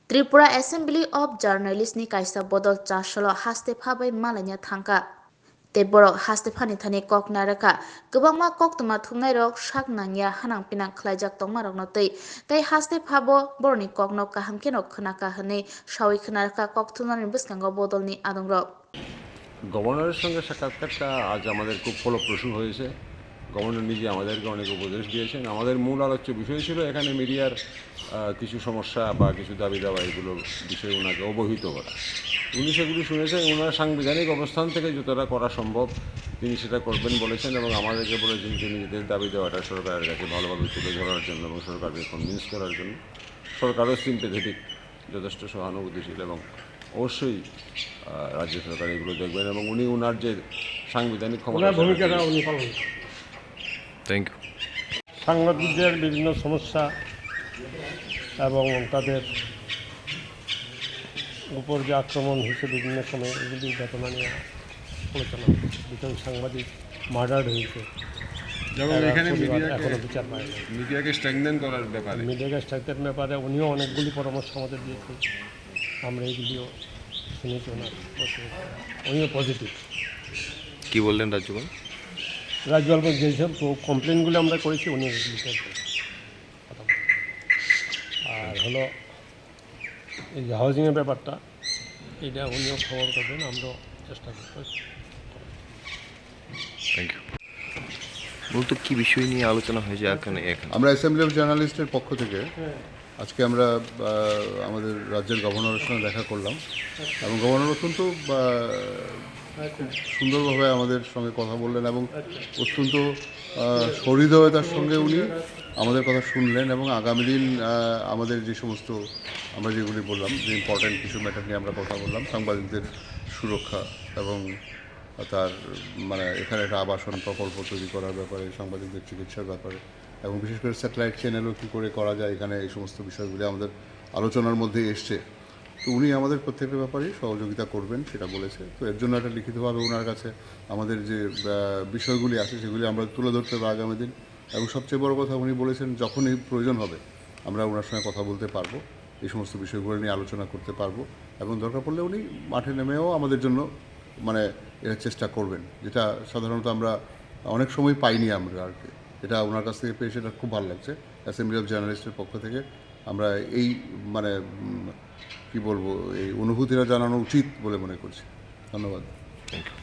Tripura Assembly of Journalists ni kaisa bodol chasolo haste phabai malanya thangka. Te borok haste phani thani kok naraka kwbangma kok tuma thungnai rok sak nangya hanang pinang khlaijak tongmarok no tei haste phabo borni kok no kaham keno khonaka hwnwi sawi khonarka kok thunani bwskango bodolni adongrok। গভর্নরের সঙ্গে সাক্ষাৎকারটা আজ আমাদের খুব ফলপ্রসূ হয়েছে। Governor নিজে আমাদেরকে অনেক উপদেশ দিয়েছেন। আমাদের মূল আলোচ্য বিষয় ছিল এখানে মিডিয়ার কিছু সমস্যা বা কিছু দাবি দাওয়া এগুলোর বিষয়ে ওনাকে অবহিত করা। উনি সেগুলি শুনেছেন। ওনার সাংবিধানিক অবস্থান থেকে যতটা করা সম্ভব তিনি সেটা করবেন বলেছেন এবং আমাদেরকে বলেছেন যে নিজেদের দাবি দেওয়াটা সরকারের কাছে ভালোভাবে তুলে ধরার জন্য এবং সরকারকে কনভিন্স করার জন্য। সরকারও সিম্পেথেটিক, যথেষ্ট সহানুভূতিশীল এবং অবশ্যই রাজ্য সরকার এগুলো দেখবেন এবং উনি ওনার যে সাংবিধানিক ভূমিকাটা উনি পালন। Thank you. সাংবাদিকদের বিভিন্ন সমস্যা এবং তাদের উপর যে আক্রমণ হয়েছে বিভিন্ন সময় এগুলি ঘটনা নিয়ে আলোচনা। দুজন সাংবাদিক মার্ডার হয়েছে, যেমন এখানে এখনো বিচার পায় না। মিডিয়াকে স্ট্রেংথেন করার ব্যাপারে উনিও অনেকগুলি পরামর্শ আমাদের দিয়েছেন। আমরা এইগুলিও শুনেছি ওনার, উনিও পজিটিভ। কি বললেন রাজ্যপাল? রাজ্যপাল যেসব কমপ্লেনগুলো আমরা করেছি উনি এগুলিতে কথা বলেন। আর হলো এই যে হাউজিংয়ের ব্যাপারটা, এটা উনিও খবর করবেন, আমরাও চেষ্টা করব। Thank you. মূলত কী বিষয় নিয়ে আলোচনা হয়েছে এখানে? আমরা অ্যাসেম্বলি অফ জার্নালিস্টের পক্ষ থেকে আজকে আমরা আমাদের রাজ্যের গভর্নরের সঙ্গে দেখা করলাম এবং গভর্নর অত্যন্ত খুব সুন্দরভাবে আমাদের সঙ্গে কথা বললেন এবং অত্যন্ত সহৃদয়তার সঙ্গে উনি আমাদের কথা শুনলেন এবং আগামী দিন আমাদের যে সমস্ত আমরা যেগুলি বললাম যে ইম্পর্ট্যান্ট কিছু ম্যাটার নিয়ে আমরা কথা বললাম, সাংবাদিকদের সুরক্ষা এবং তার এখানে একটা আবাসন প্রকল্প তৈরি করার ব্যাপারে, সাংবাদিকদের চিকিৎসার ব্যাপারে এবং বিশেষ করে স্যাটেলাইট চ্যানেলও কী করে করা যায়, এখানে এই সমস্ত বিষয়গুলি আমাদের আলোচনার মধ্যে এসছে। তো উনি আমাদের প্রত্যেকটা ব্যাপারেই সহযোগিতা করবেন সেটা বলেছে। তো এর জন্য একটা লিখিতভাবে ওনার কাছে আমাদের যে বিষয়গুলি আছে সেগুলি আমরা তুলে ধরতে হবে আগামী দিন। এবং সবচেয়ে বড় কথা উনি বলেছেন যখনই প্রয়োজন হবে আমরা ওনার সঙ্গে কথা বলতে পারবো, এই সমস্ত বিষয়গুলো নিয়ে আলোচনা করতে পারবো এবং দরকার পড়লে উনি মাঠে নেমেও আমাদের জন্য এটা চেষ্টা করবেন, যেটা সাধারণত আমরা অনেক সময় পাইনি আমরা আর কি। এটা ওনার কাছ থেকে পেয়ে সেটা খুব ভালো লাগছে। অ্যাসেম্বলি অফ জার্নালিস্টের পক্ষ থেকে আমরা এই কী বলবো, এই অনুভূতিটা জানানো উচিত বলে মনে করছি। ধন্যবাদ। Thank you.